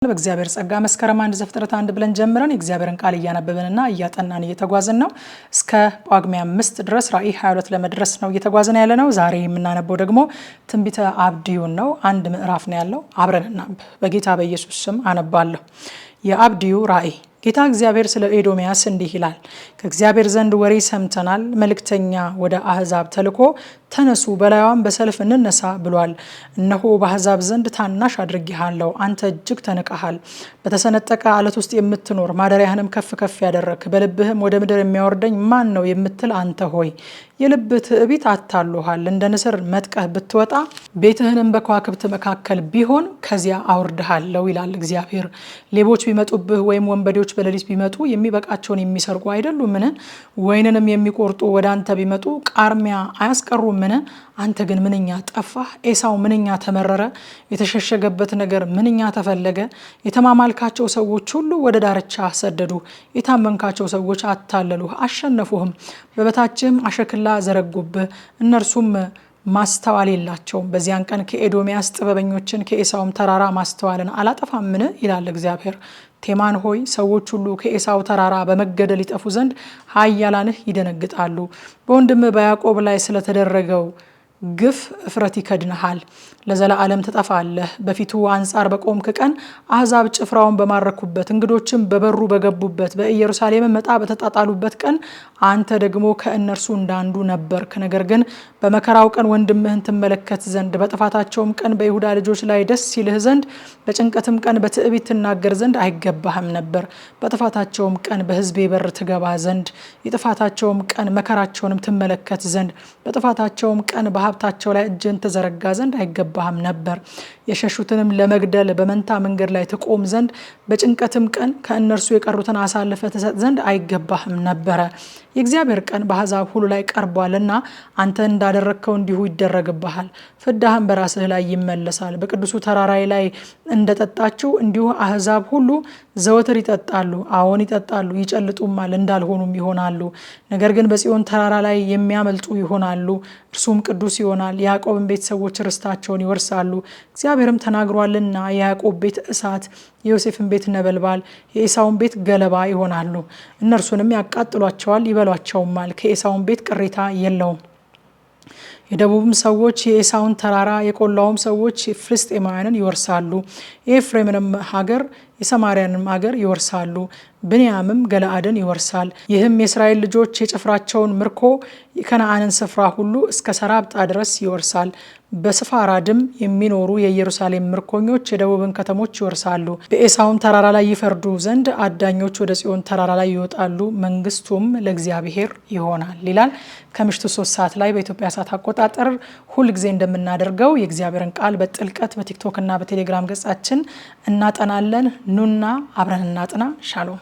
በእግዚአብሔር ጸጋ መስከረም 1 ዘፍጥረት 1 ብለን ጀምረን የእግዚአብሔርን ቃል እያነበብንና እያጠናን እየተጓዝን ነው። እስከ ጳጉሜ 5 ድረስ ራዕይ 22 ለመድረስ ነው እየተጓዝን ያለነው። ዛሬ የምናነበው ደግሞ ትንቢተ አብድዩን ነው። አንድ ምዕራፍ ነው ያለው። አብረን እናንብ። በጌታ በኢየሱስ ስም አነባለሁ። የአብድዩ ራዕይ። ጌታ እግዚአብሔር ስለ ኤዶምያስ እንዲህ ይላል፣ ከእግዚአብሔር ዘንድ ወሬ ሰምተናል። መልእክተኛ ወደ አህዛብ ተልኮ ተነሱ፣ በላዩም በሰልፍ እንነሳ ብሏል። እነሆ በአህዛብ ዘንድ ታናሽ አድርጌሃለሁ፣ አንተ እጅግ ተንቀሃል። በተሰነጠቀ አለት ውስጥ የምትኖር ማደሪያህንም ከፍ ከፍ ያደረክ፣ በልብህም ወደ ምድር የሚያወርደኝ ማን ነው የምትል አንተ ሆይ፣ የልብህ ትዕቢት አታሎሃል። እንደ ንስር መጥቀህ ብትወጣ ቤትህንም በከዋክብት መካከል ቢሆን ከዚያ አውርድሃለሁ ይላል እግዚአብሔር። ሌቦች ቢመጡብህ ወይም ወንበዴዎች በሌሊት ቢመጡ የሚበቃቸውን የሚሰርቁ አይደሉምን? ወይንንም የሚቆርጡ ወደ አንተ ቢመጡ ቃርሚያ አያስቀሩምን? አንተ ግን ምንኛ ጠፋህ! ኤሳው ምንኛ ተመረረ! የተሸሸገበት ነገር ምንኛ ተፈለገ! የተማማልካቸው ሰዎች ሁሉ ወደ ዳርቻ ሰደዱ። የታመንካቸው ሰዎች አታለሉህ፣ አሸነፉህም። በበታችህም አሸክላ ዘረጉብህ፣ እነርሱም ማስተዋል የላቸውም። በዚያን ቀን ከኤዶምያስ ጥበበኞችን ከኤሳውም ተራራ ማስተዋልን አላጠፋምን? ይላል እግዚአብሔር። ቴማን ሆይ ሰዎች ሁሉ ከኤሳው ተራራ በመገደል ይጠፉ ዘንድ ኃያላንህ ይደነግጣሉ። በወንድም በያዕቆብ ላይ ስለተደረገው ግፍ እፍረት ይከድንሃል። ለዘላለም ትጠፋለህ። በፊቱ አንጻር በቆምክ ቀን አሕዛብ ጭፍራውን በማረኩበት፣ እንግዶችም በበሩ በገቡበት፣ በኢየሩሳሌም መጣ በተጣጣሉበት ቀን አንተ ደግሞ ከእነርሱ እንዳንዱ ነበርክ። ነገር ግን በመከራው ቀን ወንድምህን ትመለከት ዘንድ፣ በጥፋታቸውም ቀን በይሁዳ ልጆች ላይ ደስ ይልህ ዘንድ፣ በጭንቀትም ቀን በትዕቢት ትናገር ዘንድ አይገባህም ነበር። በጥፋታቸውም ቀን በሕዝቤ በር ትገባ ዘንድ፣ የጥፋታቸውም ቀን መከራቸውንም ትመለከት ዘንድ፣ በጥፋታቸውም ቀን በሀብታቸው ላይ እጅን ትዘረጋ ዘንድ አይገባህም ነበር። የሸሹትንም ለመግደል በመንታ መንገድ ላይ ትቆም ዘንድ፣ በጭንቀትም ቀን ከእነርሱ የቀሩትን አሳልፈ ትሰጥ ዘንድ አይገባህም ነበረ። የእግዚአብሔር ቀን በአሕዛብ ሁሉ ላይ ቀርቧልና አንተ እንዳደረግከው እንዲሁ ይደረግብሃል። ፍዳህም በራስህ ላይ ይመለሳል። በቅዱሱ ተራራይ ላይ እንደጠጣችው እንዲሁ አሕዛብ ሁሉ ዘወትር ይጠጣሉ። አዎን ይጠጣሉ፣ ይጨልጡማል፣ እንዳልሆኑም ይሆናሉ። ነገር ግን በጽዮን ተራራ ላይ የሚያመልጡ ይሆናሉ። እርሱም ቅዱስ ይሆናል። የያዕቆብን ቤት ሰዎች ርስታቸውን ይወርሳሉ። እግዚአብሔርም ተናግሯልና የያዕቆብ ቤት እሳት፣ የዮሴፍን ቤት ነበልባል፣ የኤሳውን ቤት ገለባ ይሆናሉ። እነርሱንም ያቃጥሏቸዋል፣ ይበሏቸውማል። ከኤሳውን ቤት ቅሬታ የለውም። የደቡብም ሰዎች የኤሳውን ተራራ፣ የቆላውም ሰዎች ፍልስጤማውያንን ይወርሳሉ። የኤፍሬምንም ሀገር የሰማርያንም ሀገር ይወርሳሉ። ብንያምም ገለአድን ይወርሳል። ይህም የእስራኤል ልጆች የጭፍራቸውን ምርኮ የከነዓንን ስፍራ ሁሉ እስከ ሰራብጣ ድረስ ይወርሳል። በስፋራድም የሚኖሩ የኢየሩሳሌም ምርኮኞች የደቡብን ከተሞች ይወርሳሉ። በኤሳውም ተራራ ላይ ይፈርዱ ዘንድ አዳኞች ወደ ጽዮን ተራራ ላይ ይወጣሉ፣ መንግስቱም ለእግዚአብሔር ይሆናል ይላል። ከምሽቱ 3 ሰዓት ላይ በኢትዮጵያ ሰዓት አቆጣጠር ሁልጊዜ እንደምናደርገው የእግዚአብሔርን ቃል በጥልቀት በቲክቶክ እና በቴሌግራም ገጻችን እናጠናለን። ኑና አብረን እናጥና። ሻሎም